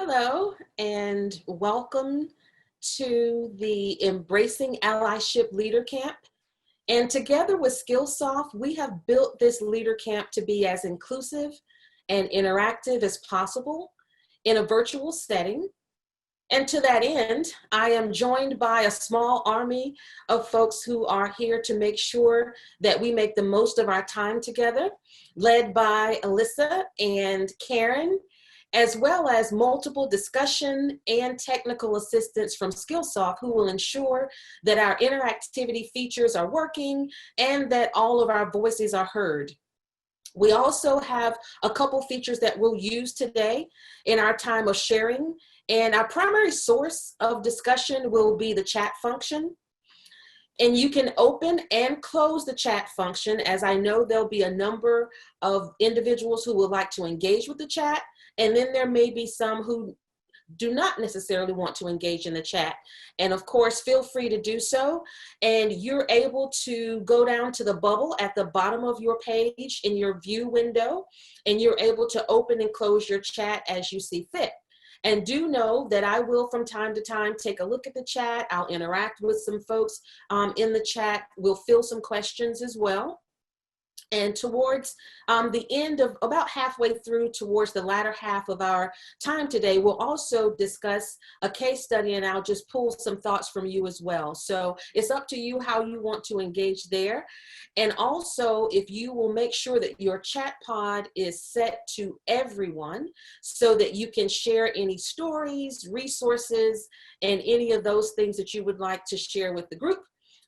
Hello, and welcome to the Embracing Allyship Leadercamp. And together with Skillsoft, we have built this Leadercamp to be as inclusive and interactive as possible in a virtual setting. And to that end, I am joined by a small army of folks who are here to make sure that we make the most of our time together, led by Alyssa and Karen, as well as multiple discussion and technical assistants from Skillsoft who will ensure that our interactivity features are working and that all of our voices are heard. We also have a couple features that we'll use today in our time of sharing. And our primary source of discussion will be the chat function. And you can open and close the chat function, as I know there'll be a number of individuals who would like to engage with the chat. And then there may be some who do not necessarily want to engage in the chat. And of course, feel free to do so. And you're able to go down to the bubble at the bottom of your page in your view window, and you're able to open and close your chat as you see fit. And do know that I will from time to time take a look at the chat. I'll interact with some folks in the chat. We'll fill some questions as well. And towards the end of about halfway through towards the latter half of our time today, we'll also discuss a case study, and I'll just pull some thoughts from you as well. So it's up to you how you want to engage there. And also, if you will make sure that your chat pod is set to everyone so that you can share any stories, resources, and any of those things that you would like to share with the group,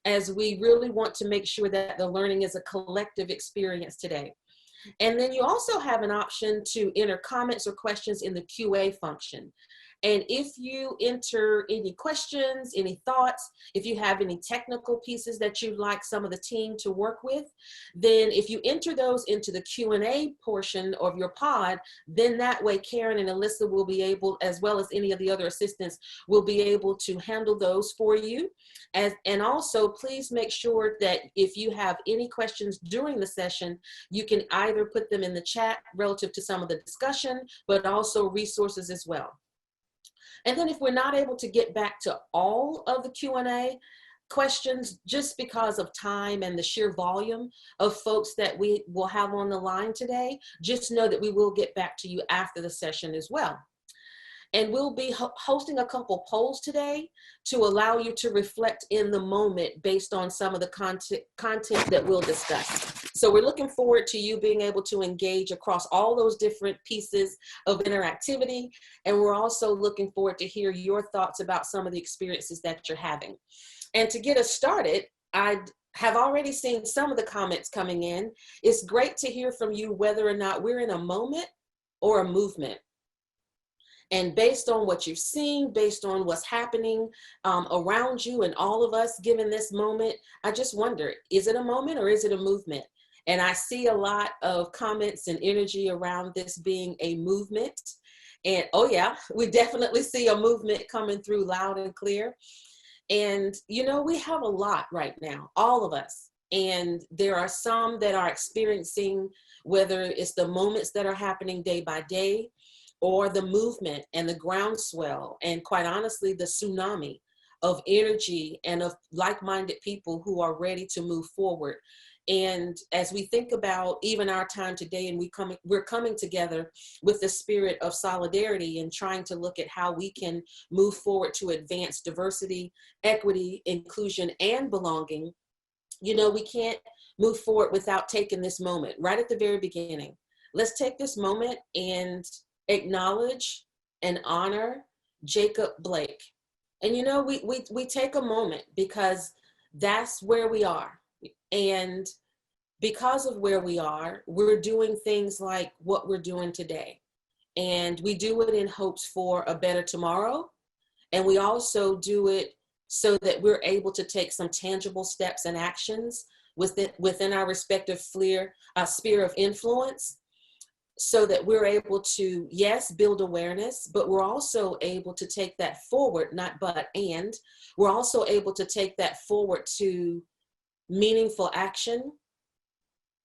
as we really want to make sure that the learning is a collective experience today. And then you also have an option to enter comments or questions in the QA function. And if you enter any questions, any thoughts, if you have any technical pieces that you'd like some of the team to work with, then if you enter those into the Q&A portion of your pod, then that way Karen and Alyssa will be able, as well as any of the other assistants, will be able to handle those for you. And also, please make sure that if you have any questions during the session, you can either put them in the chat relative to some of the discussion, but also resources as well. And then if we're not able to get back to all of the Q&A questions, just because of time and the sheer volume of folks that we will have on the line today, just know that we will get back to you after the session as well. And we'll be hosting a couple polls today to allow you to reflect in the moment based on some of the content that we'll discuss. So we're looking forward to you being able to engage across all those different pieces of interactivity. And we're also looking forward to hear your thoughts about some of the experiences that you're having. And to get us started, I have already seen some of the comments coming in. It's great to hear from you whether or not we're in a moment or a movement. And based on what you've seen, based on what's happening around you and all of us given this moment, I just wonder, is it a moment or is it a movement? And I see a lot of comments and energy around this being a movement. And oh yeah, we definitely see a movement coming through loud and clear. And you know, we have a lot right now, all of us. And there are some that are experiencing, whether it's the moments that are happening day by day, or the movement and the groundswell, and quite honestly, the tsunami of energy and of like-minded people who are ready to move forward. And as we think about even our time today, and we're coming together with the spirit of solidarity and trying to look at how we can move forward to advance diversity, equity, inclusion, and belonging. You know, we can't move forward without taking this moment right at the very beginning. Let's take this moment and acknowledge and honor Jacob Blake. And you know, we take a moment because that's where we are. And because of where we are, we're doing things like what we're doing today. And we do it in hopes for a better tomorrow. And we also do it so that we're able to take some tangible steps and actions within our respective sphere of influence, so that we're able to, yes, build awareness, but we're also able to take that forward, not but, and we're also able to take that forward to meaningful action,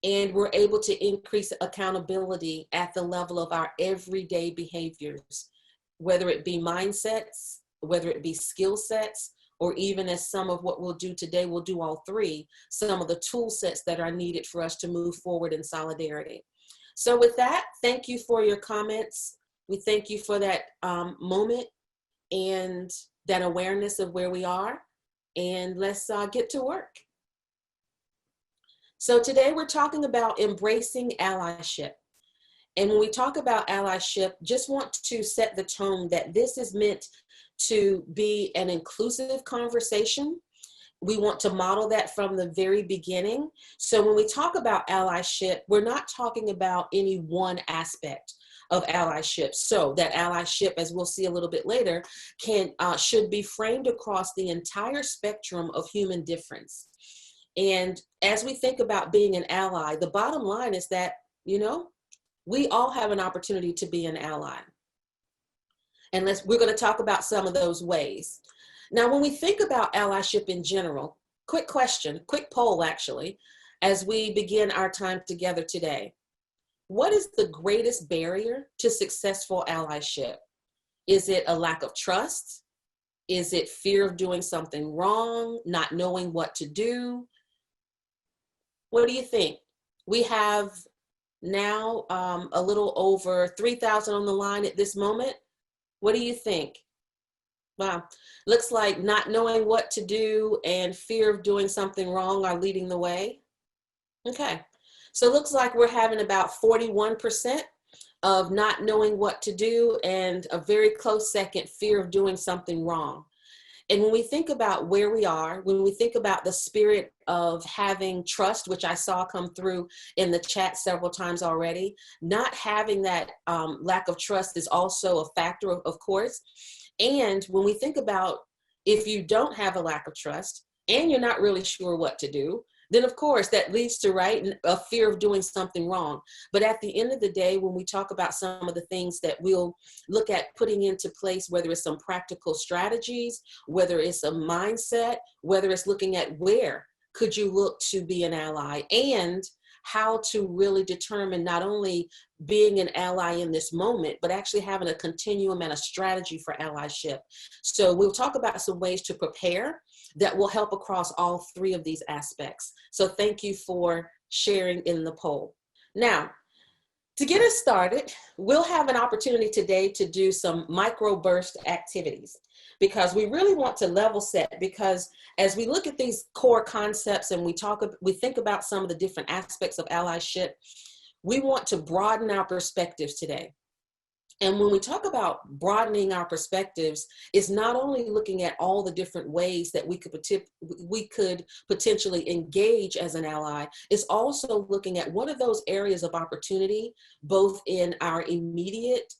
and we're able to increase accountability at the level of our everyday behaviors. whether it be mindsets, whether it be skill sets, or even as some of what we'll do today, we'll do all three, some of the tool sets that are needed for us to move forward in solidarity. So with that, thank you for your comments. We thank you for that moment and that awareness of where we are. And let's get to work. So today we're talking about embracing allyship. And when we talk about allyship, just want to set the tone that this is meant to be an inclusive conversation. We want to model that from the very beginning. So when we talk about allyship, we're not talking about any one aspect of allyship. So that allyship, as we'll see a little bit later, should be framed across the entire spectrum of human difference. And as we think about being an ally, the bottom line is that, we all have an opportunity to be an ally. And we're going to talk about some of those ways. Now, when we think about allyship in general, quick question, quick poll actually, as we begin our time together today. What is the greatest barrier to successful allyship? Is it a lack of trust? Is it fear of doing something wrong, not knowing what to do? What do you think? We have now a little over 3,000 on the line at this moment. What do you think? Wow, looks like not knowing what to do and fear of doing something wrong are leading the way. Okay, so it looks like we're having about 41% of not knowing what to do and a very close second, fear of doing something wrong. And when we think about where we are, when we think about the spirit of having trust, which I saw come through in the chat several times already, not having that lack of trust is also a factor, of course. And when we think about if you don't have a lack of trust and you're not really sure what to do, then of course that leads to, right, a fear of doing something wrong. But at the end of the day, when we talk about some of the things that we'll look at putting into place, whether it's some practical strategies, whether it's a mindset, whether it's looking at where could you look to be an ally, and how to really determine not only being an ally in this moment, but actually having a continuum and a strategy for allyship. So we'll talk about some ways to prepare that will help across all three of these aspects. So thank you for sharing in the poll. Now, to get us started, we'll have an opportunity today to do some microburst activities because we really want to level set, because as we look at these core concepts and we think about some of the different aspects of allyship, we want to broaden our perspectives today. And when we talk about broadening our perspectives, it's not only looking at all the different ways that we could potentially engage as an ally, it's also looking at what are those areas of opportunity, both in our immediate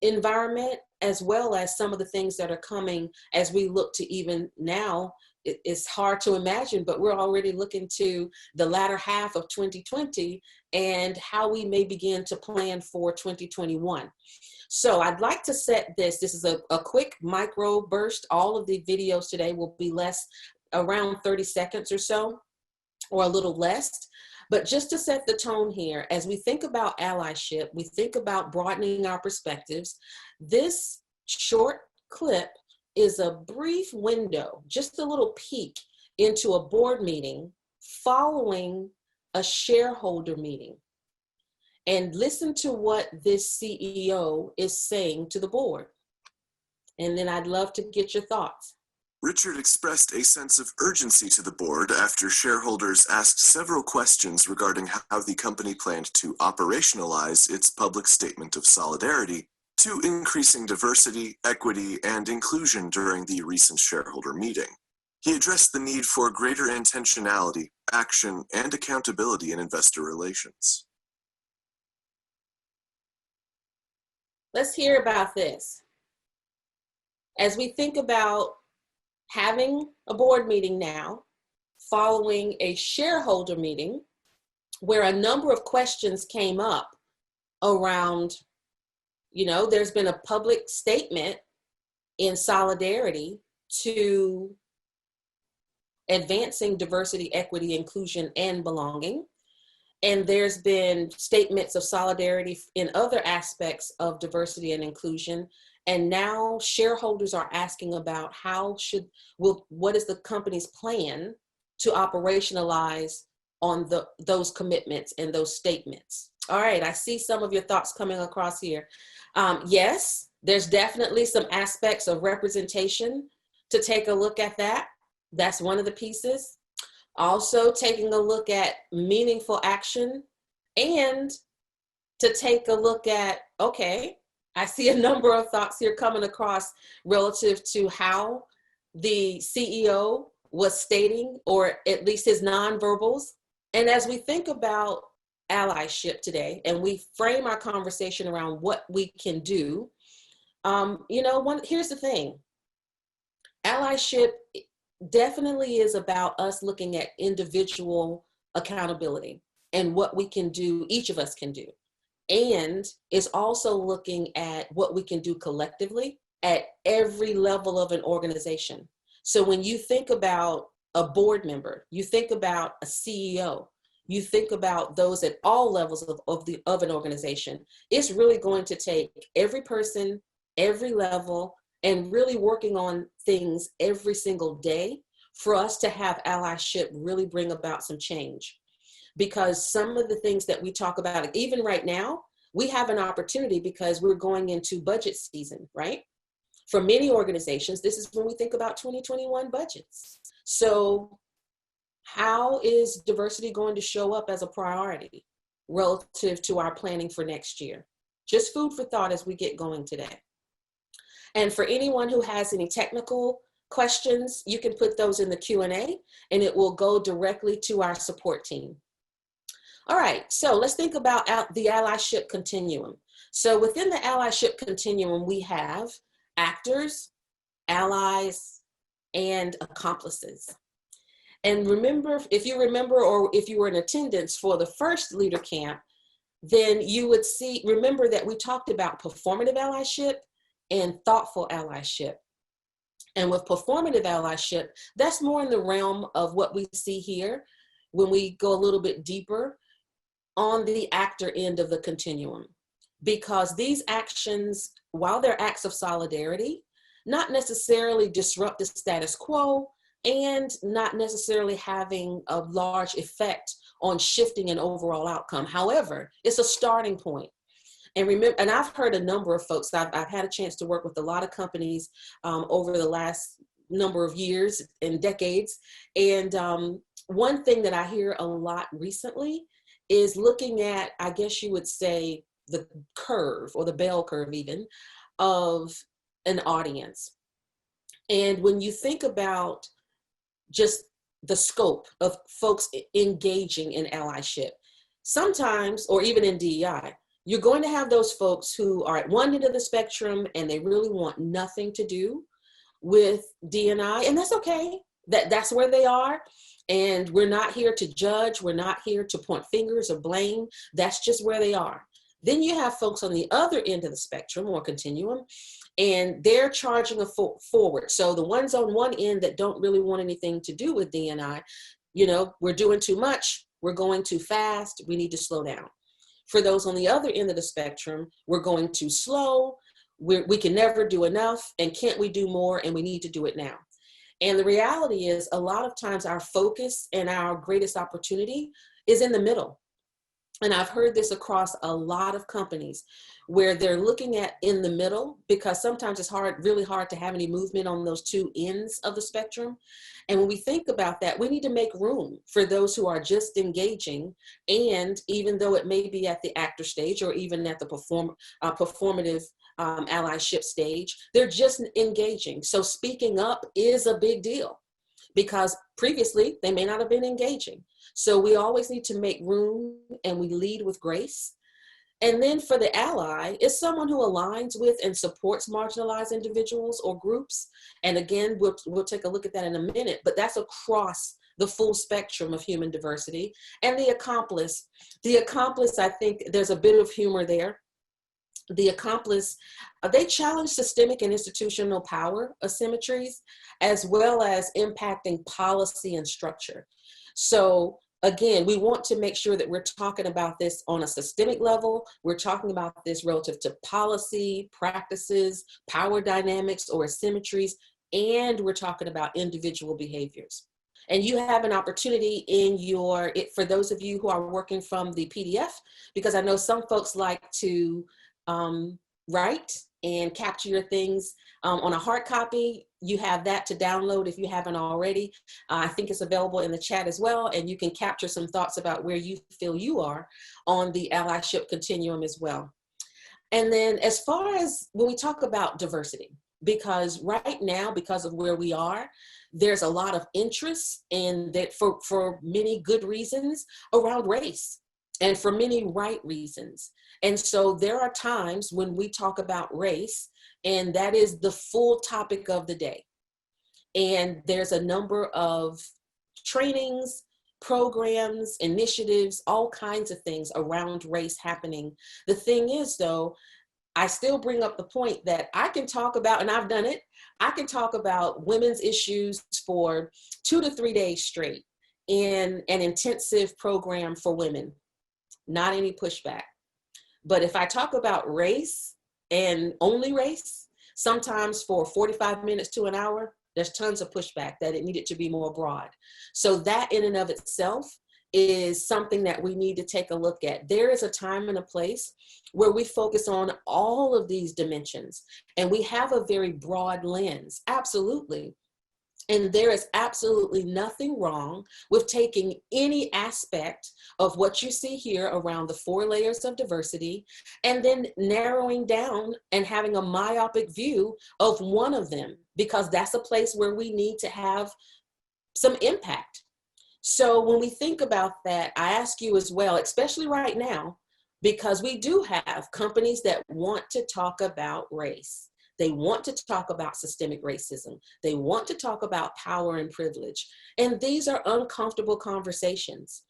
environment, as well as some of the things that are coming as we look to even now. It's hard to imagine, but we're already looking to the latter half of 2020 and how we may begin to plan for 2021. So I'd like to set this is a quick micro burst. All of the videos today will be around 30 seconds or so, or a little less. But just to set the tone here, as we think about allyship, we think about broadening our perspectives. This short clip is a brief window, just a little peek into a board meeting following a shareholder meeting. And listen to what this CEO is saying to the board. And then I'd love to get your thoughts. Richard expressed a sense of urgency to the board after shareholders asked several questions regarding how the company planned to operationalize its public statement of solidarity to increasing diversity, equity, and inclusion during the recent shareholder meeting. He addressed the need for greater intentionality, action, and accountability in investor relations. Let's hear about this. As we think about having a board meeting now, following a shareholder meeting, where a number of questions came up around, there's been a public statement in solidarity to advancing diversity, equity, inclusion, and belonging. And there's been statements of solidarity in other aspects of diversity and inclusion. And now shareholders are asking about what is the company's plan to operationalize on those commitments and those statements. All right, I see some of your thoughts coming across here. Yes, there's definitely some aspects of representation to take a look at that. That's one of the pieces. Also taking a look at meaningful action, and to take a look at, okay, I see a number of thoughts here coming across relative to how the CEO was stating, or at least his nonverbals. And as we think about allyship today, and we frame our conversation around what we can do, here's the thing. Allyship definitely is about us looking at individual accountability and what we can do, each of us can do. And it's also looking at what we can do collectively at every level of an organization. So when you think about a board member, you think about a CEO, you think about those at all levels of an organization, it's really going to take every person, every level, and really working on things every single day for us to have allyship really bring about some change. Because some of the things that we talk about, even right now, we have an opportunity because we're going into budget season, right? For many organizations, this is when we think about 2021 budgets. So how is diversity going to show up as a priority relative to our planning for next year? Just food for thought as we get going today. And for anyone who has any technical questions, you can put those in the Q&A and it will go directly to our support team. All right, so let's think about the allyship continuum. So within the allyship continuum, we have actors, allies, and accomplices. And remember, if you remember, or if you were in attendance for the first Leadercamp, then you would remember that we talked about performative allyship and thoughtful allyship. And with performative allyship, that's more in the realm of what we see here when we go a little bit deeper on the actor end of the continuum. Because these actions, while they're acts of solidarity, not necessarily disrupt the status quo and not necessarily having a large effect on shifting an overall outcome. However, it's a starting point. And remember, and I've heard a number of folks, I've had a chance to work with a lot of companies over the last number of years and decades. And one thing that I hear a lot recently is looking at, I guess you would say, the curve or the bell curve even of an audience. And when you think about just the scope of folks engaging in allyship, sometimes, or even in DEI, you're going to have those folks who are at one end of the spectrum and they really want nothing to do with D&I, and that's okay. That's where they are. And we're not here to judge. We're not here to point fingers or blame. That's just where they are. Then you have folks on the other end of the spectrum or continuum, and they're charging forward. So the ones on one end that don't really want anything to do with D&I, we're doing too much. We're going too fast. We need to slow down. For those on the other end of the spectrum, we're going too slow. We can never do enough. And can't we do more? And we need to do it now. And the reality is, a lot of times our focus and our greatest opportunity is in the middle. And I've heard this across a lot of companies where they're looking at in the middle, because sometimes it's really hard to have any movement on those two ends of the spectrum. And when we think about that, we need to make room for those who are just engaging. And even though it may be at the actor stage or even at the performative allyship stage, they're just engaging. So speaking up is a big deal, because previously they may not have been engaging. So we always need to make room, and we lead with grace. And then for the ally, it's someone who aligns with and supports marginalized individuals or groups. And again, we'll take a look at that in a minute, but that's across the full spectrum of human diversity. And the accomplice, I think there's a bit of humor there. The accomplice, they challenge systemic and institutional power asymmetries, as well as impacting policy and structure. So again, we want to make sure that we're talking about this on a systemic level. We're talking about this relative to policy, practices, power dynamics or asymmetries, and we're talking about individual behaviors. And you have an opportunity in for those of you who are working from the PDF, because I know some folks like to write and capture your things on a hard copy. You have that to download if you haven't already. I think it's available in the chat as well, and you can capture some thoughts about where you feel you are on the allyship continuum as well. And then as far as when we talk about diversity, because right now, because of where we are, there's a lot of interest in that for many good reasons around race and for many right reasons. And so there are times when we talk about race, and that is the full topic of the day. And there's a number of trainings, programs, initiatives, all kinds of things around race happening. The thing is, though, I still bring up the point that I can talk about, and I've done it, I can talk about women's issues for 2 to 3 days straight in an intensive program for women. Not any pushback. But if I talk about race and only race, sometimes for 45 minutes to an hour, there's tons of pushback that it needed to be more broad. So that in and of itself is something that we need to take a look at. There is a time and a place where we focus on all of these dimensions, and we have a very broad lens, absolutely. And there is absolutely nothing wrong with taking any aspect of what you see here around the 4 layers of diversity and then narrowing down and having a myopic view of one of them, because that's a place where we need to have some impact. So when we think about that, I ask you as well, especially right now, because we do have companies that want to talk about race. They want to talk about systemic racism. They want to talk about power and privilege. And these are uncomfortable conversations.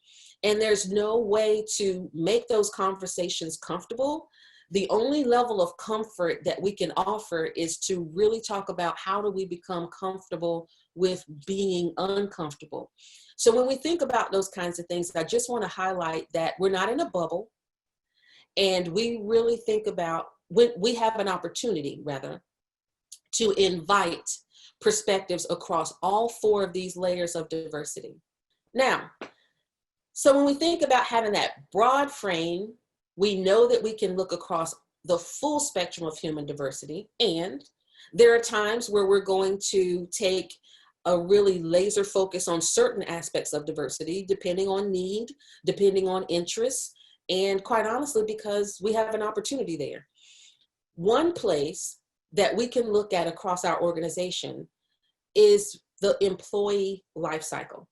And there's no way to make those conversations comfortable. The only level of comfort that we can offer is to really talk about how do we become comfortable with being uncomfortable. So when we think about those kinds of things, I just want to highlight that we're not in a bubble. And we really think about when we have an opportunity, rather, to invite perspectives across all 4 of these layers of diversity. Now, so when we think about having that broad frame, we know that we can look across the full spectrum of human diversity. And there are times where we're going to take a really laser focus on certain aspects of diversity, depending on need, depending on interests, and quite honestly, because we have an opportunity there. One place that we can look at across our organization is the employee life cycle.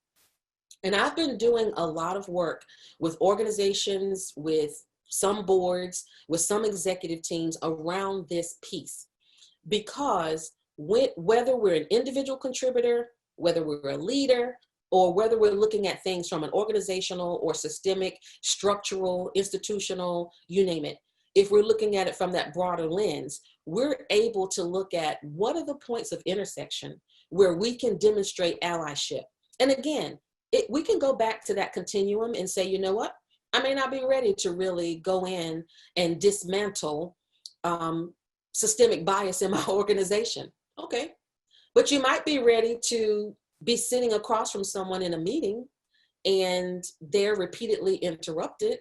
And I've been doing a lot of work with organizations, with some boards, with some executive teams around this piece, because whether we're an individual contributor, whether we're a leader, or whether we're looking at things from an organizational or systemic, structural, institutional, you name it, if we're looking at it from that broader lens, we're able to look at what are the points of intersection where we can demonstrate allyship. And again, we can go back to that continuum and say, you know what, I may not be ready to really go in and dismantle systemic bias in my organization. Okay, but you might be ready to be sitting across from someone in a meeting and they're repeatedly interrupted,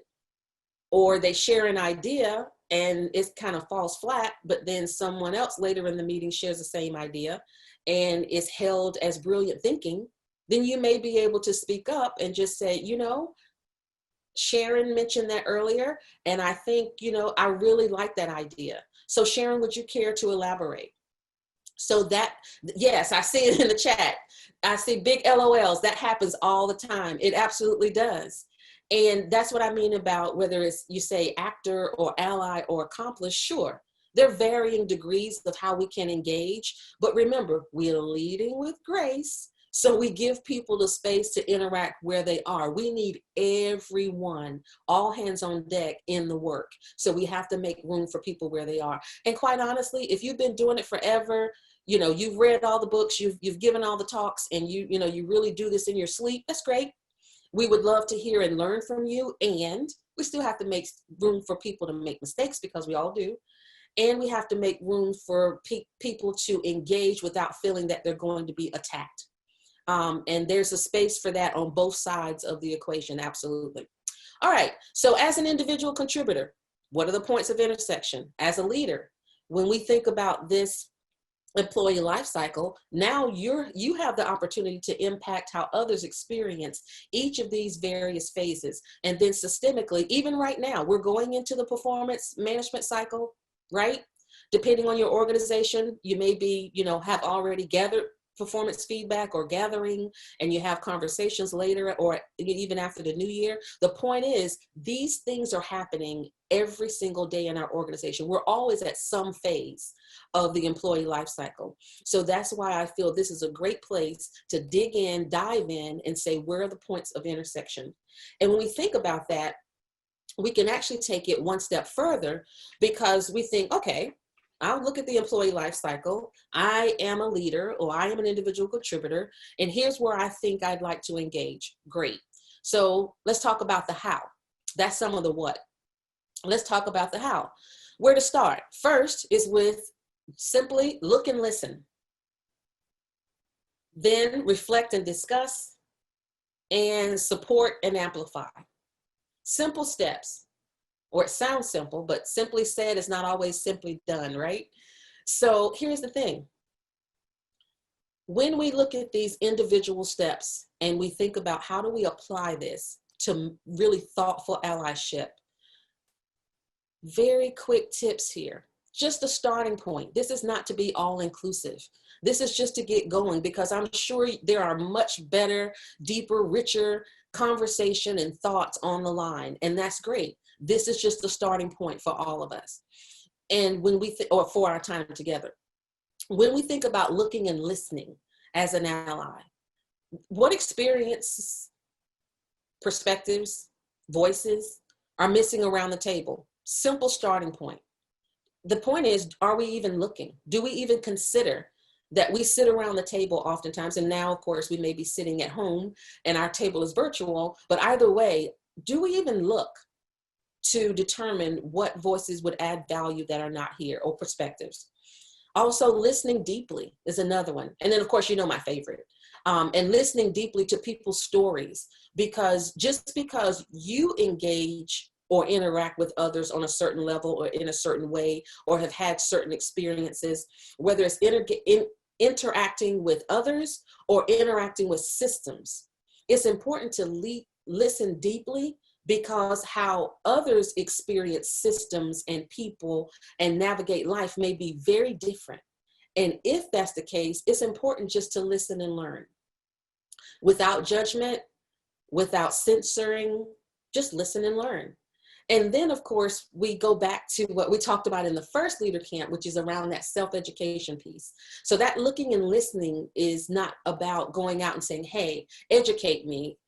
or they share an idea and it kind of falls flat, but then someone else later in the meeting shares the same idea and is held as brilliant thinking. Then you may be able to speak up and just say, you know, Sharon mentioned that earlier, and I think, you know, I really like that idea. So Sharon, would you care to elaborate? So that, yes, I see it in the chat. I see big LOLs. That happens all the time. It absolutely does. And that's what I mean about whether it's, you say actor or ally or accomplice, sure. There are varying degrees of how we can engage. But remember, we're leading with grace. So we give people the space to interact where they are. We need everyone, all hands on deck in the work. So we have to make room for people where they are. And quite honestly, if you've been doing it forever, you know, you've read all the books, you've given all the talks, and you know, you really do this in your sleep, that's great. We would love to hear and learn from you, and we still have to make room for people to make mistakes, because we all do. And we have to make room for people to engage without feeling that they're going to be attacked. And there's a space for that on both sides of the equation, absolutely. All right, so as an individual contributor, what are the points of intersection? As a leader, when we think about this employee life cycle, now you have the opportunity to impact how others experience each of these various phases. And then systemically, even right now, we're going into the performance management cycle, right? Depending on your organization, you may be, have already gathered performance feedback or gathering, and you have conversations later or even after the new year. The point is, these things are happening every single day in our organization. We're always at some phase of the employee life cycle. So that's why I feel this is a great place to dig in, dive in, and say, where are the points of intersection? And when we think about that, we can actually take it one step further, because we think, okay, I'll look at the employee life cycle. I am a leader, or I am an individual contributor, and here's where I think I'd like to engage. Great. So let's talk about the how. That's some of the what. Let's talk about the how. Where to start? First is with simply look and listen. Then reflect and discuss, and support and amplify. Simple steps. Or it sounds simple, but simply said is not always simply done, right? So here's the thing. When we look at these individual steps and we think about how do we apply this to really thoughtful allyship, very quick tips here. Just a starting point. This is not to be all inclusive. This is just to get going, because I'm sure there are much better, deeper, richer conversation and thoughts on the line, and that's great. This is just the starting point for all of us. And when we or for our time together, when we think about looking and listening as an ally, what experiences, perspectives, voices are missing around the table? Simple starting point. The point is, are we even looking? Do we even consider that we sit around the table oftentimes? And now, of course, we may be sitting at home and our table is virtual, but either way, do we even look to determine what voices would add value that are not here, or perspectives? Also, listening deeply is another one. And then, of course, my favorite, and listening deeply to people's stories, because just because you engage or interact with others on a certain level or in a certain way, or have had certain experiences, whether it's interacting with others or interacting with systems, it's important to listen deeply, because how others experience systems and people and navigate life may be very different. And if that's the case, it's important just to listen and learn without judgment, without censoring, just listen and learn. And then, of course, we go back to what we talked about in the first Leadercamp, which is around that self-education piece. So that looking and listening is not about going out and saying, hey, educate me.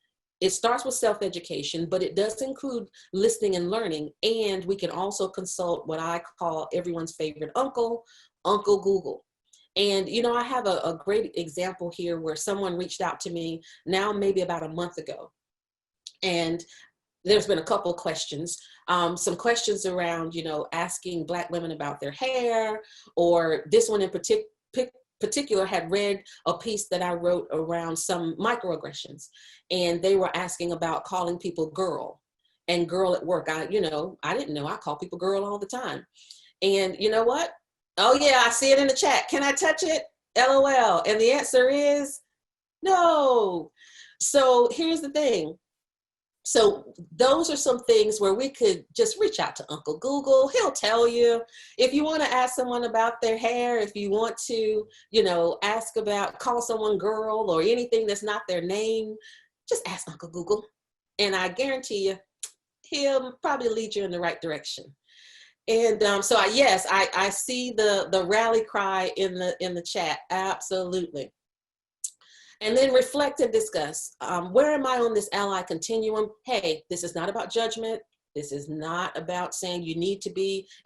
It starts with self-education, but it does include listening and learning. And we can also consult what I call everyone's favorite uncle, Uncle Google. And, I have a great example here where someone reached out to me now maybe about a month ago. And there's been a couple of questions, some questions around, asking Black women about their hair, or this one in particular had read a piece that I wrote around some microaggressions, and they were asking about calling people girl and girl at work. I didn't know I call people girl all the time. And you know what? Oh yeah, I see it in the chat. Can I touch it? LOL. And the answer is no. So here's the thing. So those are some things where we could just reach out to Uncle Google. He'll tell you. If you want to ask someone about their hair, if you want to, call someone girl or anything that's not their name, just ask Uncle Google. And I guarantee you, he'll probably lead you in the right direction. And so I see the rally cry in the chat. Absolutely. And then reflect and discuss. Where am I on this ally continuum? Hey, this is not about judgment. This is not about saying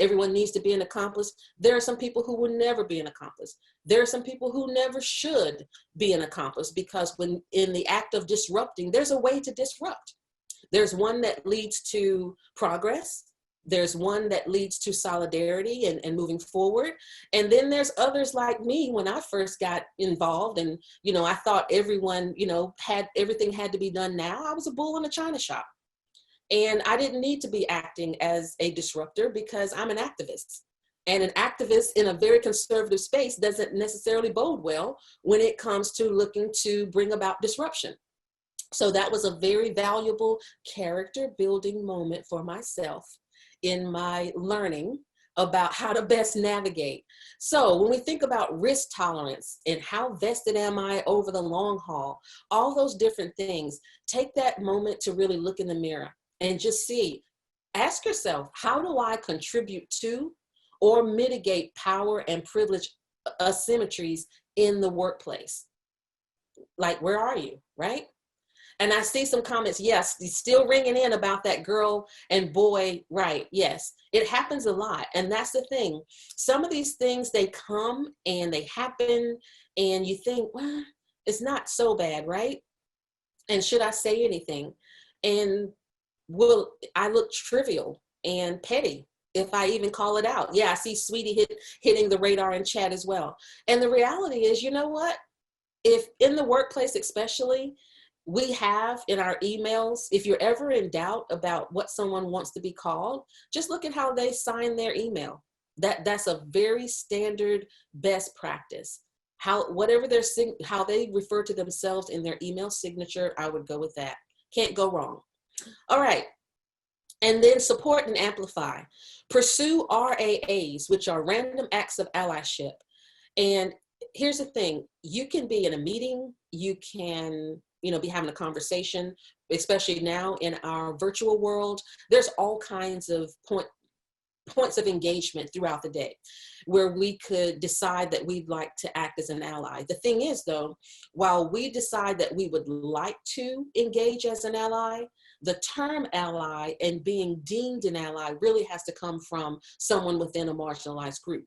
everyone needs to be an accomplice. There are some people who will never be an accomplice. There are some people who never should be an accomplice, because when in the act of disrupting, there's a way to disrupt. There's one that leads to progress. There's one that leads to solidarity and moving forward. And then there's others like me when I first got involved, and, I thought everyone, everything had to be done now. I was a bull in a china shop. And I didn't need to be acting as a disruptor because I'm an activist. And an activist in a very conservative space doesn't necessarily bode well when it comes to looking to bring about disruption. So that was a very valuable character building moment for myself in my learning about how to best navigate. So when we think about risk tolerance and how vested am I over the long haul, all those different things, take that moment to really look in the mirror and just ask yourself, how do I contribute to or mitigate power and privilege asymmetries in the workplace? Like, where are you, right? And I see some comments, yes, still ringing in about that girl and boy, right? Yes, it happens a lot. And that's the thing. Some of these things, they come and they happen and you think, well, it's not so bad, right? And should I say anything? And will I look trivial and petty if I even call it out? Yeah, I see Sweetie hitting the radar in chat as well. And the reality is, you know what? If in the workplace especially, we have in our emails, if you're ever in doubt about what someone wants to be called, just look at how they sign their email. That's a very standard best practice. How they refer to themselves in their email signature, I would go with that. Can't go wrong. All right. And then support and amplify. Pursue RAAs, which are random acts of allyship. And here's the thing, you can be in a meeting, you can be having a conversation, especially now in our virtual world. There's all kinds of points of engagement throughout the day where we could decide that we'd like to act as an ally. The thing is, though, while we decide that we would like to engage as an ally, the term ally and being deemed an ally really has to come from someone within a marginalized group,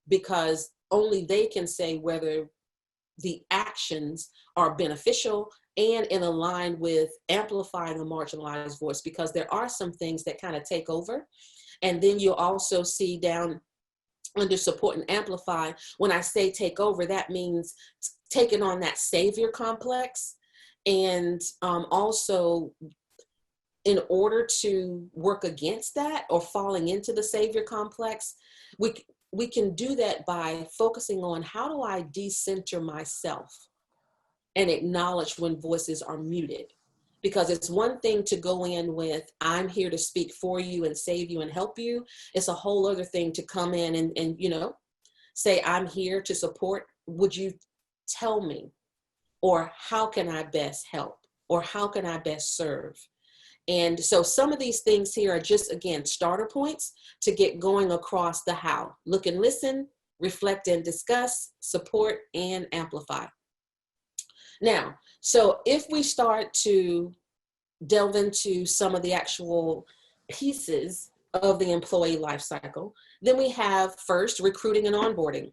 because only they can say whether the actions are beneficial and in line with amplifying a marginalized voice, because there are some things that kind of take over. And then you'll also see down under support and amplify, when I say take over, that means taking on that savior complex. And also, in order to work against that or falling into the savior complex, we can do that by focusing on, how do I decenter myself and acknowledge when voices are muted? Because it's one thing to go in with, I'm here to speak for you and save you and help you. It's a whole other thing to come in and say, I'm here to support. Would you tell me? Or how can I best help? Or how can I best serve? And so some of these things here are just, again, starter points to get going across the how. Look and listen, reflect and discuss, support and amplify. Now, so if we start to delve into some of the actual pieces of the employee life cycle, then we have first recruiting and onboarding.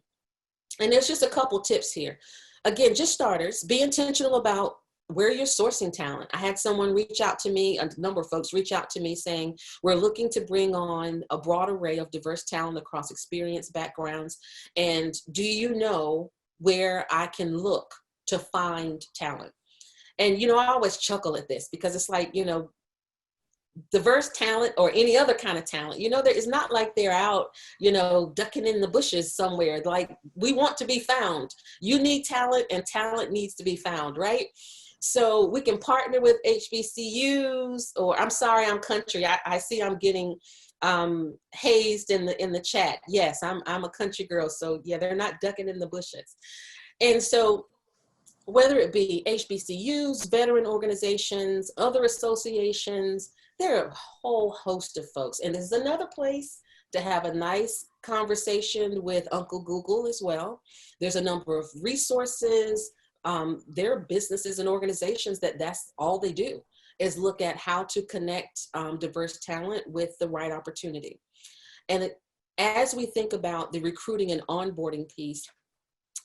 And there's just a couple tips here. Again, just starters, be intentional about where you're sourcing talent. I had someone reach out to me, a number of folks reach out to me saying, we're looking to bring on a broad array of diverse talent across experience, backgrounds. And do you know where I can look to find talent? And, I always chuckle at this because it's like, diverse talent or any other kind of talent, there is not like they're out, ducking in the bushes somewhere. Like, we want to be found. You need talent and talent needs to be found, right? So we can partner with HBCUs, or I'm sorry, I'm country. I see I'm getting hazed in the chat. Yes, I'm a country girl. So yeah, they're not ducking in the bushes. And so whether it be HBCUs, veteran organizations, other associations, there are a whole host of folks. And this is another place to have a nice conversation with Uncle Google as well. There's a number of resources. There are businesses and organizations that's all they do is look at how to connect diverse talent with the right opportunity. And as we think about the recruiting and onboarding piece,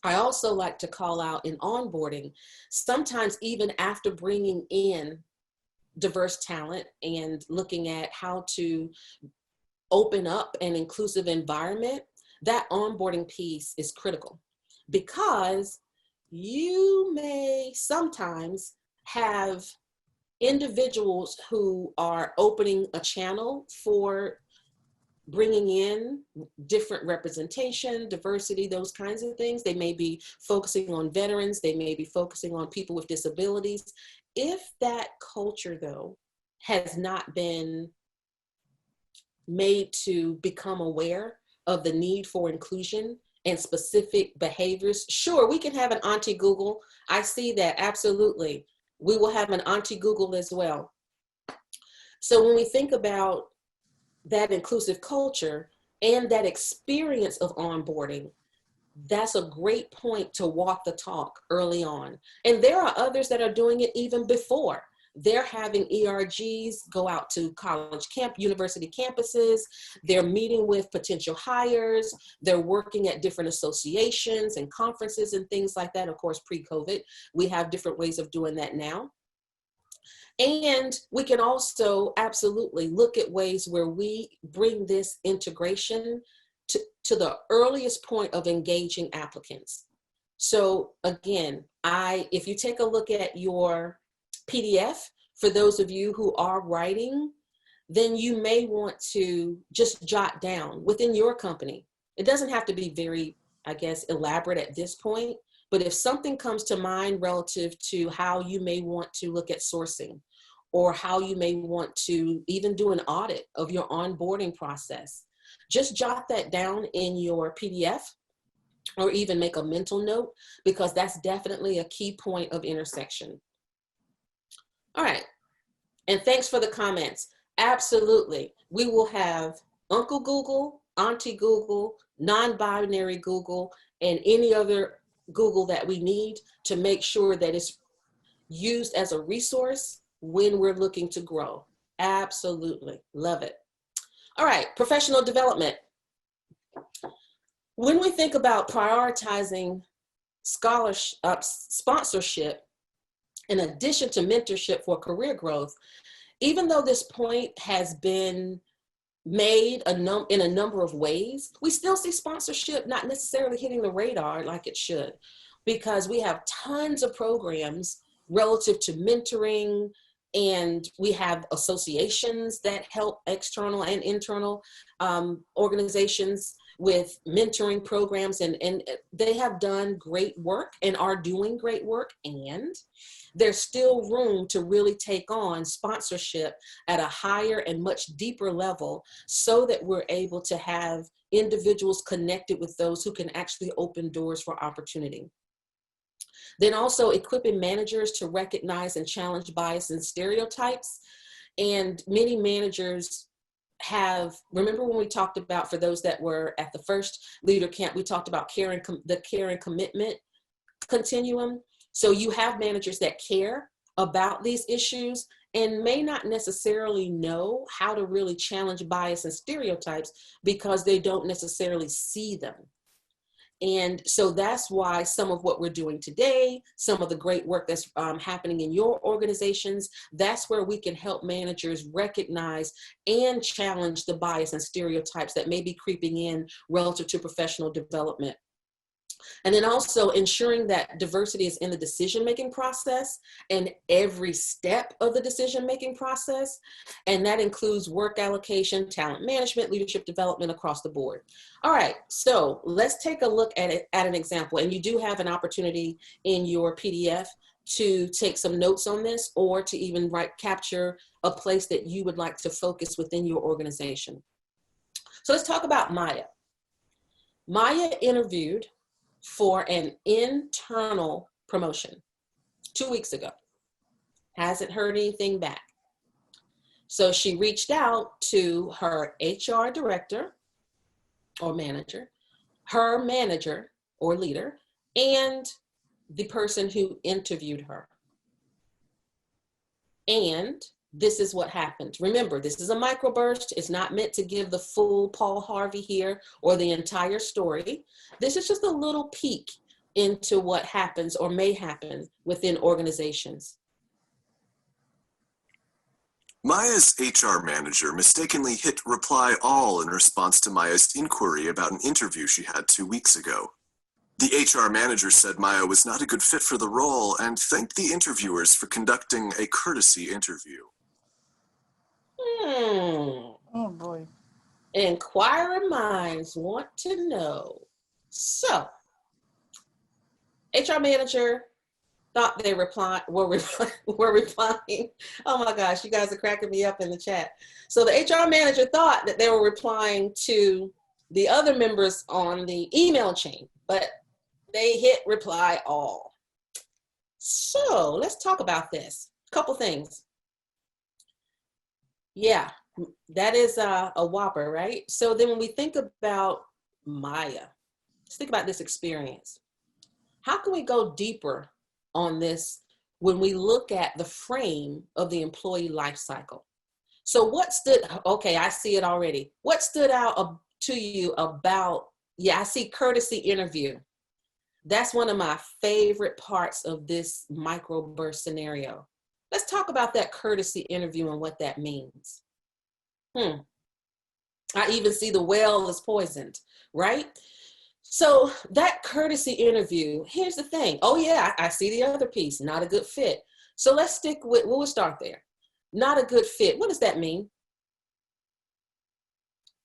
I also like to call out in onboarding, sometimes even after bringing in diverse talent and looking at how to open up an inclusive environment, that onboarding piece is critical, because you may sometimes have individuals who are opening a channel for bringing in different representation, diversity, those kinds of things. They may be focusing on veterans, they may be focusing on people with disabilities. If that culture, though, has not been made to become aware of the need for inclusion and specific behaviors, sure, we can have an Auntie Google. I see that, absolutely. We will have an Auntie Google as well. So when we think about that inclusive culture and that experience of onboarding, that's a great point to walk the talk early on. And there are others that are doing it even before. They're having ERGs go out to university campuses. They're meeting with potential hires. They're working at different associations and conferences and things like that. Of course, pre-COVID, we have different ways of doing that now. And we can also absolutely look at ways where we bring this integration to the earliest point of engaging applicants. So again, if you take a look at your PDF, for those of you who are writing, then you may want to just jot down within your company. It doesn't have to be very, I guess, elaborate at this point, but if something comes to mind relative to how you may want to look at sourcing, or how you may want to even do an audit of your onboarding process, just jot that down in your PDF, or even make a mental note, because that's definitely a key point of intersection. All right, and thanks for the comments. Absolutely, we will have Uncle Google, Auntie Google, non-binary Google, and any other Google that we need to make sure that it's used as a resource when we're looking to grow. Absolutely, love it. All right, professional development. When we think about prioritizing sponsorship, in addition to mentorship for career growth, even though this point has been made in a number of ways, we still see sponsorship not necessarily hitting the radar like it should, because we have tons of programs relative to mentoring, and we have associations that help external and internal organizations with mentoring programs, and they have done great work and are doing great work, and there's still room to really take on sponsorship at a higher and much deeper level, so that we're able to have individuals connected with those who can actually open doors for opportunity. Then also equipping managers to recognize and challenge bias and stereotypes. And many managers remember when we talked about, for those that were at the first Leadercamp, we talked about the care and commitment continuum. So you have managers that care about these issues and may not necessarily know how to really challenge bias and stereotypes because they don't necessarily see them. And so that's why some of what we're doing today, some of the great work that's happening in your organizations, that's where we can help managers recognize and challenge the bias and stereotypes that may be creeping in relative to professional development. And then also ensuring that diversity is in the decision-making process and every step of the decision-making process. And that includes work allocation, talent management, leadership development across the board. All right, so let's take a look at an example. And you do have an opportunity in your PDF to take some notes on this, or to even capture a place that you would like to focus within your organization. So let's talk about Maya. Maya interviewed for an internal promotion 2 weeks ago. Hasn't heard anything back. So she reached out to her HR director or manager, her manager or leader, and the person who interviewed her. And this is what happened. Remember, this is a microburst. It's not meant to give the full Paul Harvey here or the entire story. This is just a little peek into what happens or may happen within organizations. Maya's HR manager mistakenly hit reply all in response to Maya's inquiry about an interview she had 2 weeks ago. The HR manager said Maya was not a good fit for the role and thanked the interviewers for conducting a courtesy interview. Oh boy. Inquiring minds want to know. So, HR manager thought they were replying. Oh my gosh, you guys are cracking me up in the chat. So the HR manager thought that they were replying to the other members on the email chain, but they hit reply all. So let's talk about this. A couple things. Yeah, that is a whopper, right? So then when we think about Maya, let's think about this experience. How can we go deeper on this when we look at the frame of the employee life cycle? So what stood, okay, I see it already. What stood out to you about, I see courtesy interview. That's one of my favorite parts of this microburst scenario. Let's talk about that courtesy interview and what that means. I even see the well is poisoned, right? So that courtesy interview, here's the thing. Oh yeah, I see the other piece, not a good fit. So let's stick with, we'll start there. Not a good fit, what does that mean?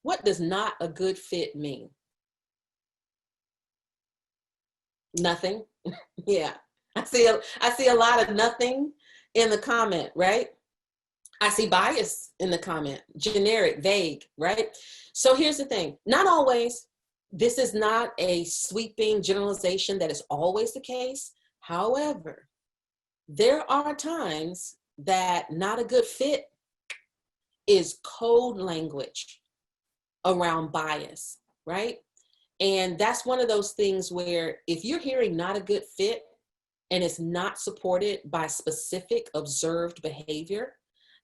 What does not a good fit mean? Nothing. Yeah, I see a lot of nothing in the comment, right? I see bias in the comment, generic, vague, right? So here's the thing, not always. This is not a sweeping generalization that is always the case. However, there are times that not a good fit is code language around bias, right? And that's one of those things where if you're hearing not a good fit and it's not supported by specific observed behavior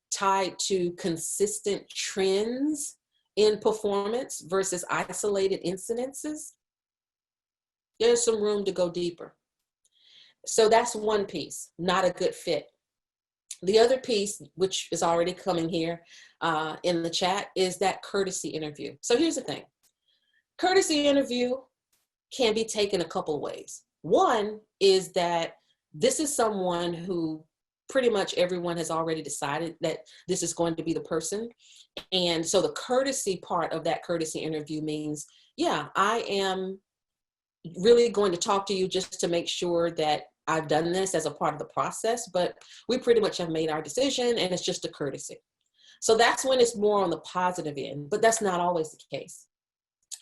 tied to consistent trends in performance versus isolated incidences, there's some room to go deeper. So that's one piece, not a good fit. The other piece, which is already coming here in the chat, is that courtesy interview. So here's the thing. Courtesy interview can be taken a couple of ways. One is that this is someone who pretty much everyone has already decided that this is going to be the person. And so the courtesy part of that courtesy interview means, yeah, I am really going to talk to you just to make sure that I've done this as a part of the process, but we pretty much have made our decision and it's just a courtesy. So that's when it's more on the positive end, but that's not always the case.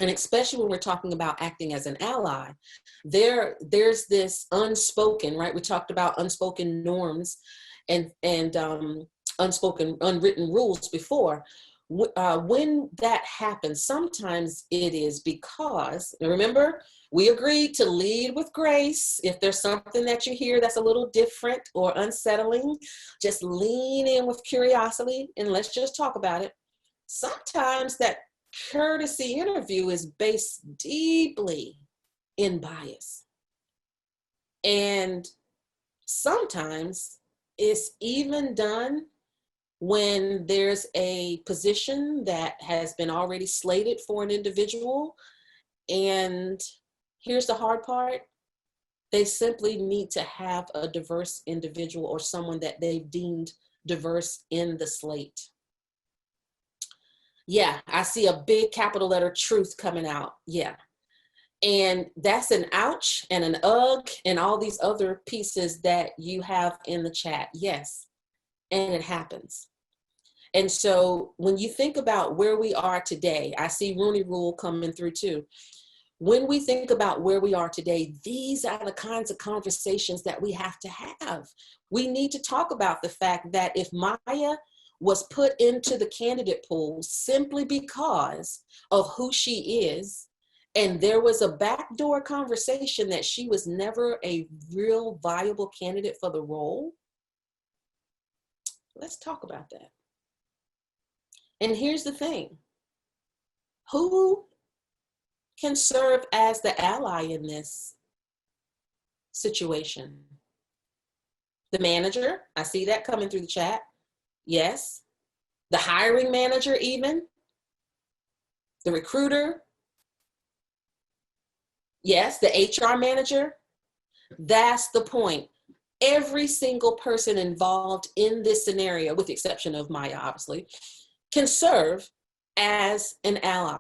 And especially when we're talking about acting as an ally, there's this unspoken, right? We talked about unspoken norms and unspoken, unwritten rules before. When that happens, sometimes it is because, remember, we agreed to lead with grace. If there's something that you hear that's a little different or unsettling, just lean in with curiosity and let's just talk about it. Sometimes that courtesy interview is based deeply in bias. And sometimes it's even done when there's a position that has been already slated for an individual. And here's the hard part. They simply need to have a diverse individual or someone that they've deemed diverse in the slate. Yeah, I see a big capital letter truth coming out. Yeah. And that's an ouch and an ugh and all these other pieces that you have in the chat. Yes. And it happens. And so when you think about where we are today, I see Rooney Rule coming through too. When we think about where we are today, these are the kinds of conversations that we have to have. We need to talk about the fact that if Maya was put into the candidate pool simply because of who she is, and there was a backdoor conversation that she was never a real viable candidate for the role, Let's talk about that. And here's the thing. Who can serve as the ally in this situation? The manager, I see that coming through the chat. Yes. The hiring manager even. The recruiter. Yes, the HR manager. That's the point. Every single person involved in this scenario, with the exception of Maya, obviously, can serve as an ally.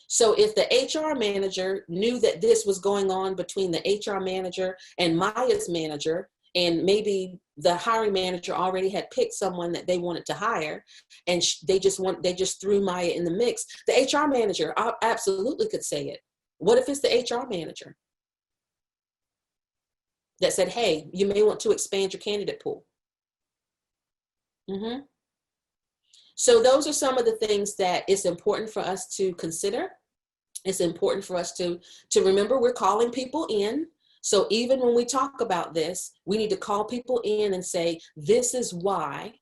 So if the HR manager knew that this was going on between the HR manager and Maya's manager, and maybe the hiring manager already had picked someone that they wanted to hire, and they just threw Maya in the mix, the HR manager absolutely could say it. What if it's the HR manager that said, hey, you may want to expand your candidate pool? So those are some of the things that it's important for us to consider. It's important for us to remember we're calling people in. So even when we talk about this, we need to call people in and say, this is why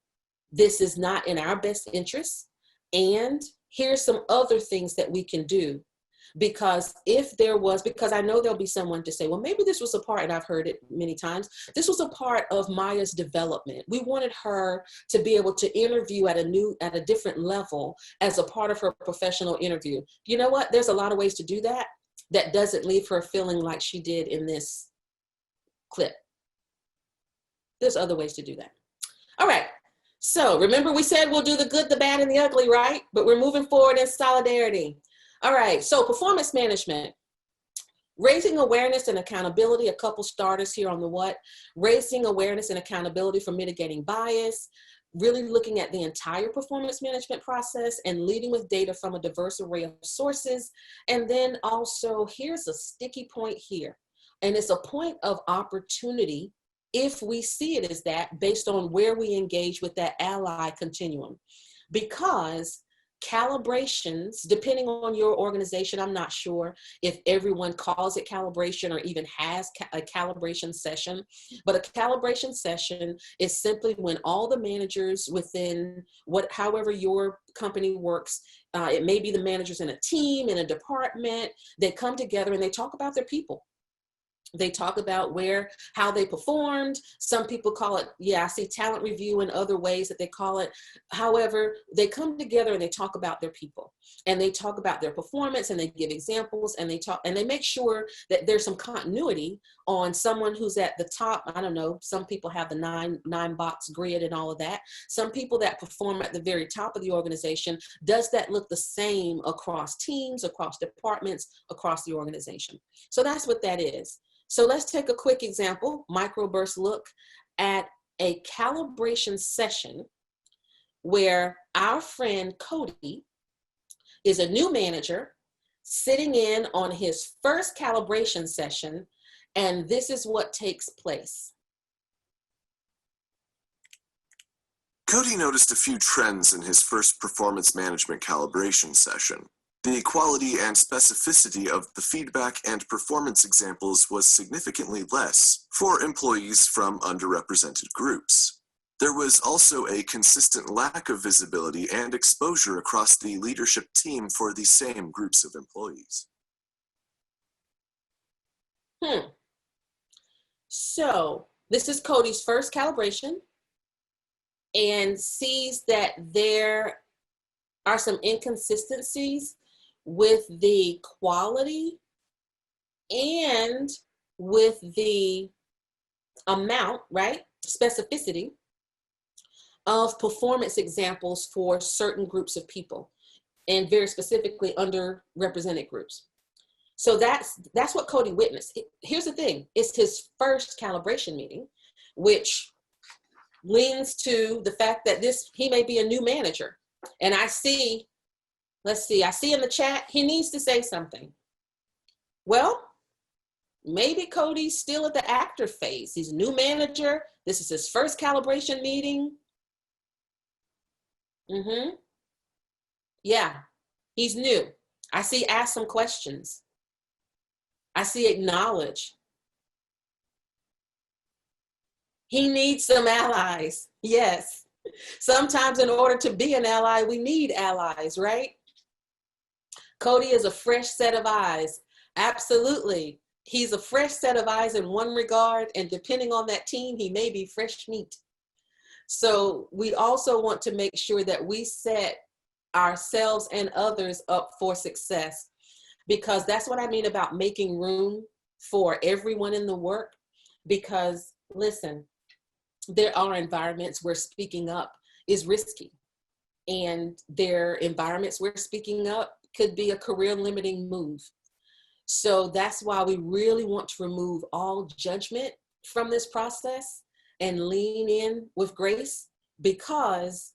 this is not in our best interest. And here's some other things that we can do. Because because I know there'll be someone to say, well, maybe this was a part, and I've heard it many times, this was a part of Maya's development. We wanted her to be able to interview at a different level as a part of her professional interview. You know what? There's a lot of ways to do that. That doesn't leave her feeling like she did in this clip. There's other ways to do that. All right. So remember we said we'll do the good, the bad, and the ugly, right? But we're moving forward in solidarity. All right, so performance management, raising awareness and accountability, a couple starters here on the what, raising awareness and accountability for mitigating bias, really looking at the entire performance management process and leading with data from a diverse array of sources. And then also, here's a sticky point here, and it's a point of opportunity if we see it as that based on where we engage with that ally continuum. Because calibrations, depending on your organization, I'm not sure if everyone calls it calibration or even has a calibration session, but a calibration session is simply when all the managers within however your company works, it may be the managers in a team, in a department, they come together and they talk about their people. They talk about how they performed. Some people call it, I see talent review and other ways that they call it. However, they come together and they talk about their people and they talk about their performance and they give examples and they make sure that there's some continuity on someone who's at the top. I don't know, some people have the nine box grid and all of that. Some people that perform at the very top of the organization, does that look the same across teams, across departments, across the organization? So that's what that is. So let's take a quick example, microburst look at a calibration session where our friend Cody is a new manager sitting in on his first calibration session, and this is what takes place. Cody noticed a few trends in his first performance management calibration session. The quality and specificity of the feedback and performance examples was significantly less for employees from underrepresented groups. There was also a consistent lack of visibility and exposure across the leadership team for the same groups of employees. So this is Cody's first calibration and sees that there are some inconsistencies with the quality and with the amount, right? Specificity of performance examples for certain groups of people, and very specifically underrepresented groups. So that's what Cody witnessed. Here's the thing, it's his first calibration meeting, which leans to the fact that he may be a new manager. And I see in the chat, he needs to say something. Well, maybe Cody's still at the actor phase. He's a new manager. This is his first calibration meeting. Yeah, he's new. I see ask some questions. I see acknowledge. He needs some allies. Yes. Sometimes in order to be an ally, we need allies, right? Cody is a fresh set of eyes. Absolutely. He's a fresh set of eyes in one regard, and depending on that team, he may be fresh meat. So we also want to make sure that we set ourselves and others up for success, because that's what I mean about making room for everyone in the work. Because listen, there are environments where speaking up is risky, and there are environments where speaking up could be a career limiting move. So that's why we really want to remove all judgment from this process and lean in with grace, because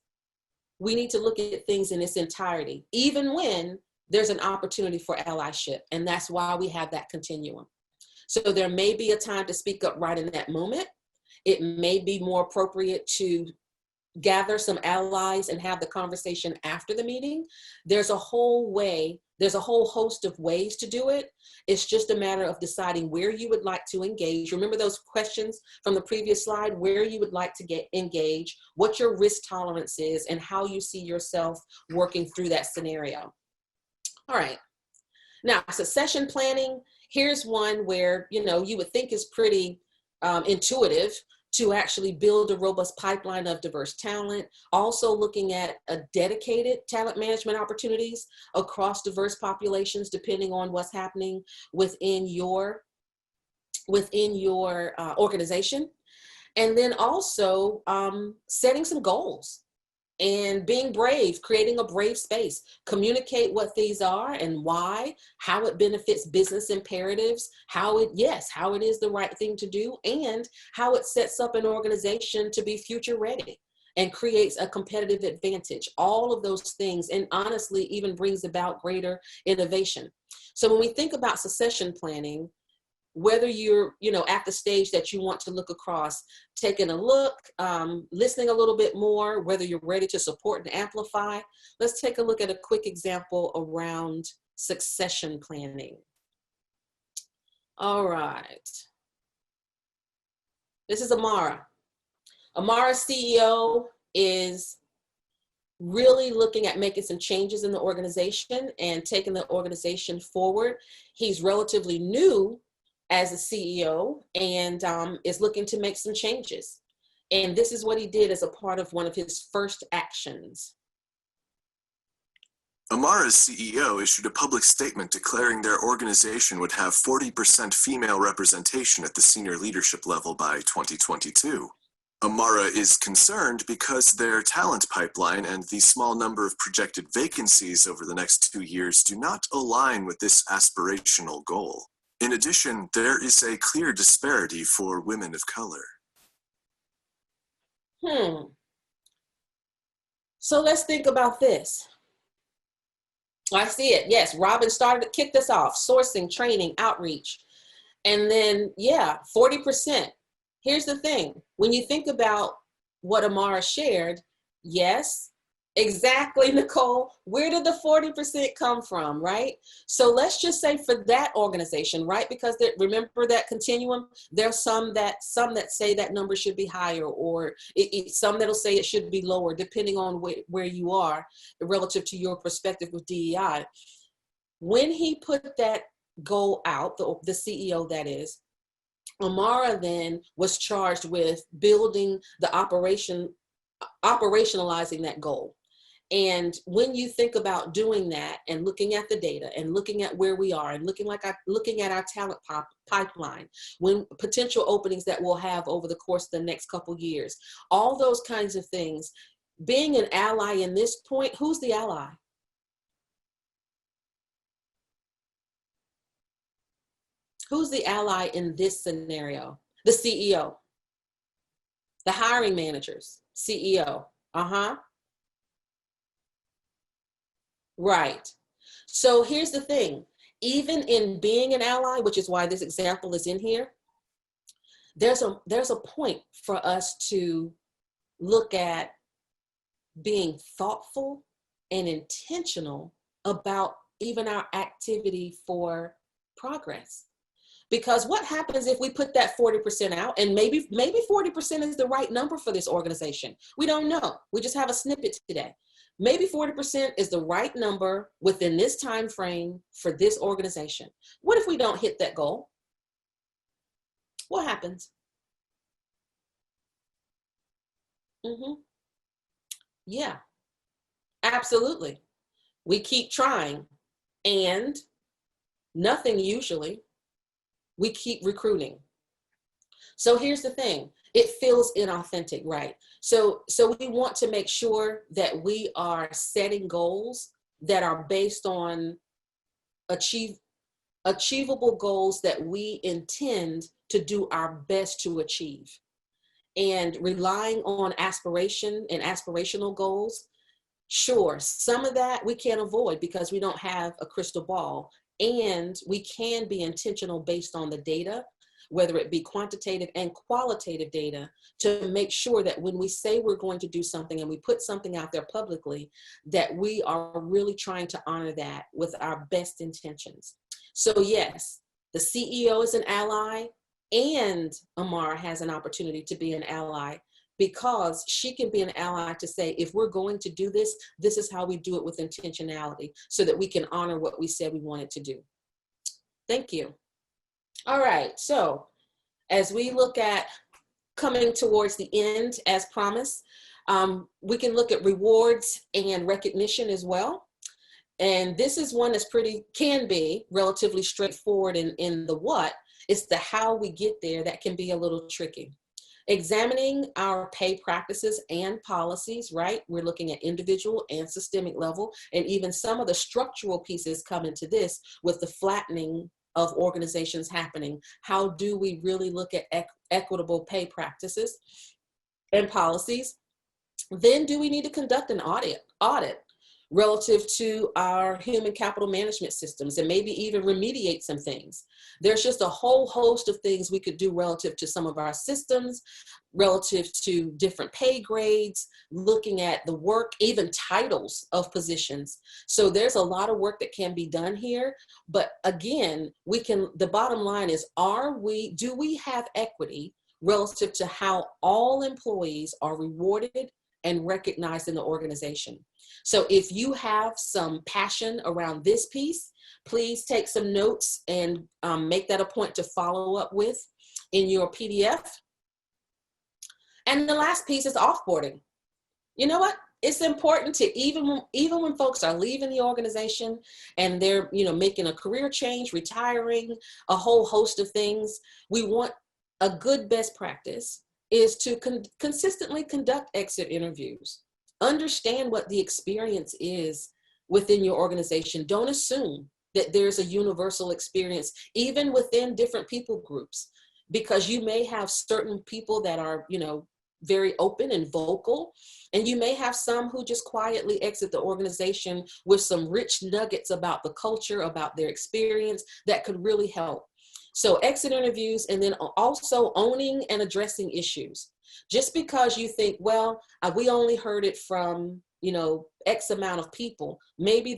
we need to look at things in its entirety, even when there's an opportunity for allyship. And that's why we have that continuum. So there may be a time to speak up right in that moment. It may be more appropriate to gather some allies and have the conversation after the meeting. There's a whole host of ways to do it. It's just a matter of deciding where you would like to engage. Remember those questions from the previous slide, where you would like to get engaged, what your risk tolerance is, and how you see yourself working through that scenario. All right. Now, succession planning, here's one where, you would think is pretty intuitive, to actually build a robust pipeline of diverse talent. Also looking at a dedicated talent management opportunities across diverse populations, depending on what's happening within your organization. And then also setting some goals and being brave, creating a brave space. Communicate what these are and why, how it benefits business imperatives, how it is the right thing to do, and how it sets up an organization to be future ready and creates a competitive advantage. All of those things, and honestly, even brings about greater innovation. So when we think about succession planning, whether you're, at the stage that you want to look across, taking a look, listening a little bit more, whether you're ready to support and amplify, let's take a look at a quick example around succession planning. All right. This is Amara. Amara's CEO is really looking at making some changes in the organization and taking the organization forward. He's relatively new as a CEO and is looking to make some changes. And this is what he did as a part of one of his first actions. Amara's CEO issued a public statement declaring their organization would have 40% female representation at the senior leadership level by 2022. Amara is concerned because their talent pipeline and the small number of projected vacancies over the next 2 years do not align with this aspirational goal. In addition, there is a clear disparity for women of color. So let's think about this. I see it. Yes, Robin started to kick this off. Sourcing, training, outreach. And then, 40%. Here's the thing. When you think about what Amara shared, yes, exactly, Nicole. Where did the 40% come from, right? So let's just say for that organization, right? Because remember that continuum, there's some that say that number should be higher, or some that'll say it should be lower, depending on where you are relative to your perspective with DEI. When he put that goal out, the CEO that is, Amara then was charged with building the operationalizing that goal. And when you think about doing that and looking at the data and looking at where we are and looking at our talent pipeline, when potential openings that we'll have over the course of the next couple years, all those kinds of things, being an ally in this point, who's the ally? Who's the ally in this scenario? The CEO, the hiring managers, CEO. Right. So here's the thing. Even in being an ally, which is why this example is in here, there's a point for us to look at being thoughtful and intentional about even our activity for progress. Because what happens if we put that 40% out, and maybe 40% is the right number for this organization? We don't know. We just have a snippet today. Maybe 40% is the right number within this time frame for this organization. What if we don't hit that goal? What happens? Yeah, absolutely. We keep trying and nothing usually. We keep recruiting. So here's the thing. It feels inauthentic, right? So we want to make sure that we are setting goals that are based on achievable goals that we intend to do our best to achieve. And relying on aspiration and aspirational goals, sure, some of that we can't avoid because we don't have a crystal ball. And we can be intentional based on the data, whether it be quantitative and qualitative data, to make sure that when we say we're going to do something and we put something out there publicly, that we are really trying to honor that with our best intentions. So yes, the CEO is an ally, and Amara has an opportunity to be an ally, because she can be an ally to say, if we're going to do this, this is how we do it with intentionality, so that we can honor what we said we wanted to do. Thank you. All right, so as we look at coming towards the end, as promised, we can look at rewards and recognition as well. And this is one that's can be relatively straightforward in the what. It's the how we get there that can be a little tricky. Examining our pay practices and policies, right? We're looking at individual and systemic level, and even some of the structural pieces come into this with the flattening of organizations happening. How do we really look at equitable pay practices and policies? Then do we need to conduct an audit relative to our human capital management systems, and maybe even remediate some things? There's just a whole host of things we could do relative to some of our systems, relative to different pay grades, looking at the work, even titles of positions. So there's a lot of work that can be done here. But again, the bottom line is, do we have equity relative to how all employees are rewarded and recognized in the organization? So if you have some passion around this piece, please take some notes and make that a point to follow up with in your PDF. And the last piece is offboarding. You know what? It's important to, even when folks are leaving the organization and they're making a career change, retiring, a whole host of things, we want a good best practice is to consistently conduct exit interviews. Understand what the experience is within your organization. Don't assume that there's a universal experience, even within different people groups, because you may have certain people that are, very open and vocal, and you may have some who just quietly exit the organization with some rich nuggets about the culture, about their experience that could really help. So exit interviews, and then also owning and addressing issues. Just because you think, well, we only heard it from, X amount of people, maybe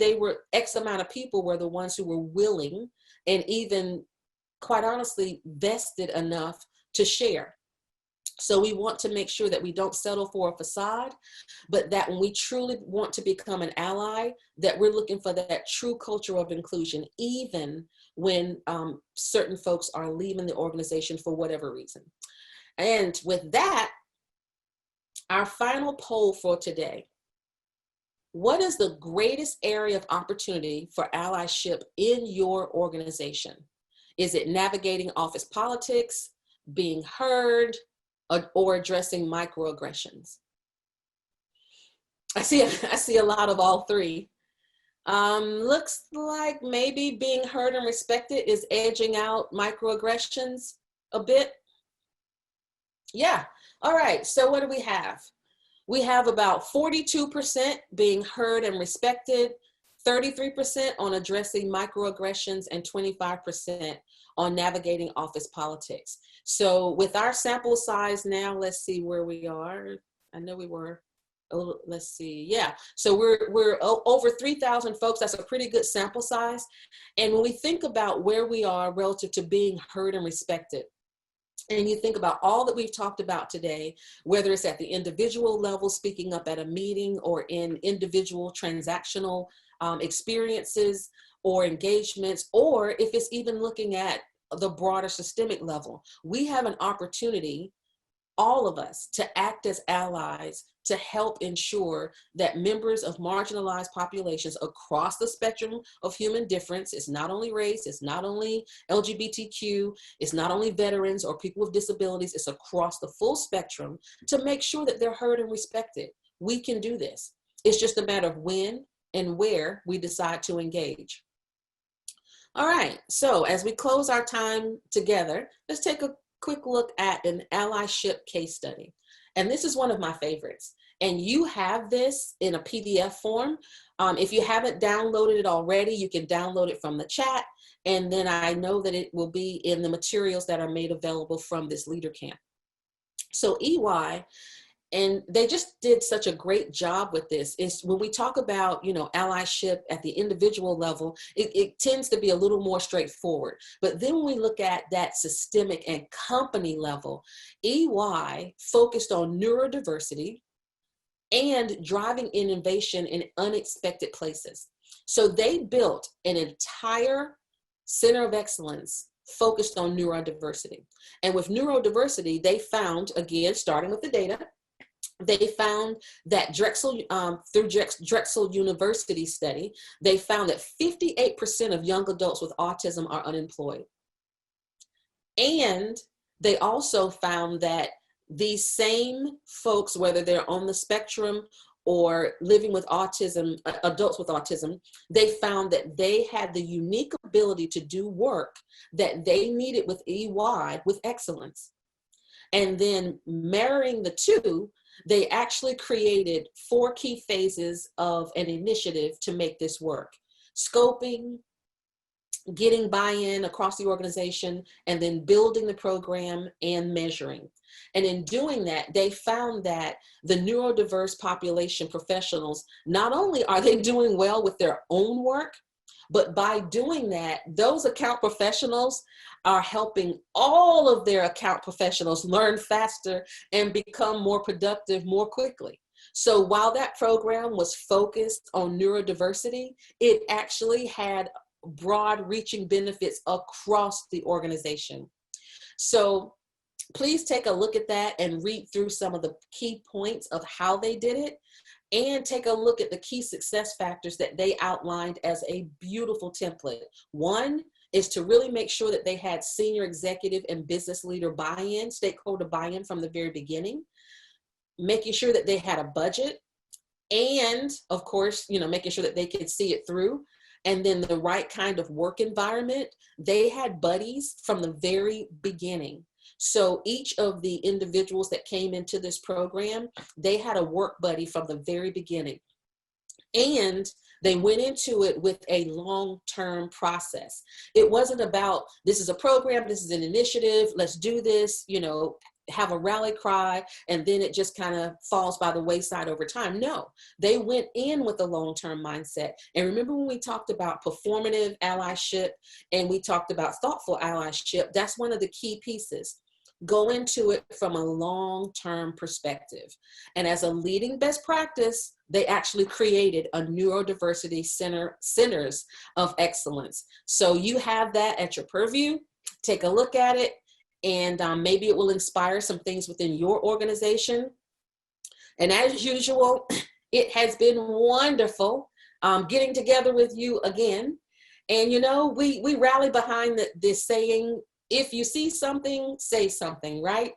X amount of people were the ones who were willing and even, quite honestly, vested enough to share. So we want to make sure that we don't settle for a facade, but that when we truly want to become an ally, that we're looking for that true culture of inclusion, even when certain folks are leaving the organization for whatever reason. And with that, our final poll for today: what is the greatest area of opportunity for allyship in your organization? Is it navigating office politics, being heard, or addressing microaggressions? I see a lot of all three. Looks like maybe being heard and respected is edging out microaggressions a bit. Yeah. All right. So what do we have? We have about 42% being heard and respected, 33% on addressing microaggressions, and 25% on navigating office politics. So with our sample size now, let's see where we are. I know we were Oh, let's see. Yeah. So we're over 3,000 folks. That's a pretty good sample size. And when we think about where we are relative to being heard and respected, and you think about all that we've talked about today, whether it's at the individual level, speaking up at a meeting, or in individual transactional experiences or engagements, or if it's even looking at the broader systemic level, we have an opportunity, all of us, to act as allies to help ensure that members of marginalized populations across the spectrum of human difference, it's not only race, it's not only LGBTQ, it's not only veterans or people with disabilities, it's across the full spectrum, to make sure that they're heard and respected. We can do this. It's just a matter of when and where we decide to engage. All right, so as we close our time together, let's take a quick look at an allyship case study. And this is one of my favorites. And you have this in a PDF form. If you haven't downloaded it already, you can download it from the chat. And then I know that it will be in the materials that are made available from this Leadercamp. So EY, and they just did such a great job with this, is when we talk about, allyship at the individual level, it tends to be a little more straightforward. But then when we look at that systemic and company level, EY focused on neurodiversity and driving innovation in unexpected places. So they built an entire center of excellence focused on neurodiversity. And with neurodiversity, they found, again, starting with the data, they found that through Drexel University study, they found that 58% of young adults with autism are unemployed. And they also found that these same folks, whether they're on the spectrum or living with autism, adults with autism, they found that they had the unique ability to do work that they needed with EY with excellence. And then marrying the two, they actually created 4 key phases of an initiative to make this work: scoping, getting buy-in across the organization, and then building the program and measuring. And in doing that, they found that the neurodiverse population professionals, not only are they doing well with their own work, but by doing that, those account professionals are helping all of their account professionals learn faster and become more productive more quickly. So while that program was focused on neurodiversity, it actually had broad reaching benefits across the organization. So please take a look at that and read through some of the key points of how they did it, and take a look at the key success factors that they outlined as a beautiful template. One is to really make sure that they had senior executive and business leader buy-in, stakeholder buy-in from the very beginning, making sure that they had a budget, and of course, making sure that they could see it through. And then the right kind of work environment. They had buddies from the very beginning. So each of the individuals that came into this program, they had a work buddy from the very beginning. And they went into it with a long-term process. It wasn't about, this is a program, this is an initiative, let's do this, have a rally cry, and then it just kind of falls by the wayside over time. No, they went in with a long-term mindset. And remember when we talked about performative allyship and we talked about thoughtful allyship, that's one of the key pieces. Go into it from a long-term perspective. And as a leading best practice, they actually created a neurodiversity centers of excellence. So you have that at your purview. Take a look at it, and maybe it will inspire some things within your organization. And as usual, it has been wonderful getting together with you again. And we rally behind this saying, if you see something, say something, right?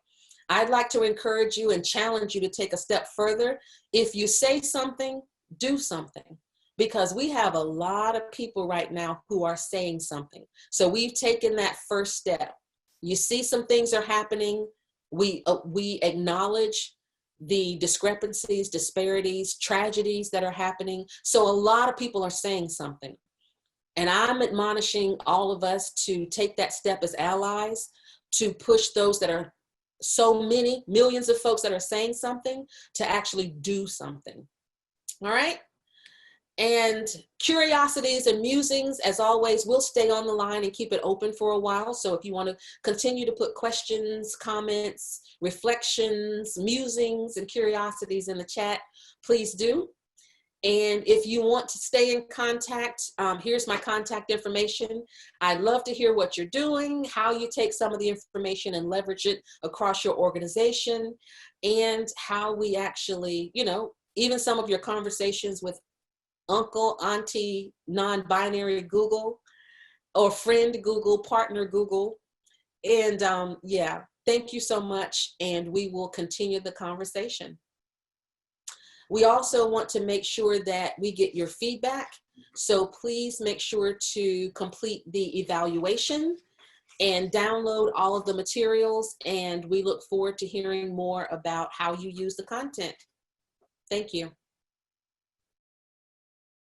I'd like to encourage you and challenge you to take a step further. If you say something, do something. Because we have a lot of people right now who are saying something. So we've taken that first step. You see some things are happening. We acknowledge the discrepancies, disparities, tragedies that are happening. So a lot of people are saying something. And I'm admonishing all of us to take that step as allies, to push those that are so many millions of folks that are saying something to actually do something. All right. And curiosities and musings, as always, we'll stay on the line and keep it open for a while. So if you want to continue to put questions, comments, reflections, musings, and curiosities in the chat, please do. And if you want to stay in contact, here's my contact information. I'd love to hear what you're doing, how you take some of the information and leverage it across your organization, and how we actually, you know, even some of your conversations with uncle, auntie, non-binary Google, or friend Google, partner Google. And yeah, thank you so much. And we will continue the conversation. We also want to make sure that we get your feedback. So please make sure to complete the evaluation and download all of the materials. And we look forward to hearing more about how you use the content. Thank you.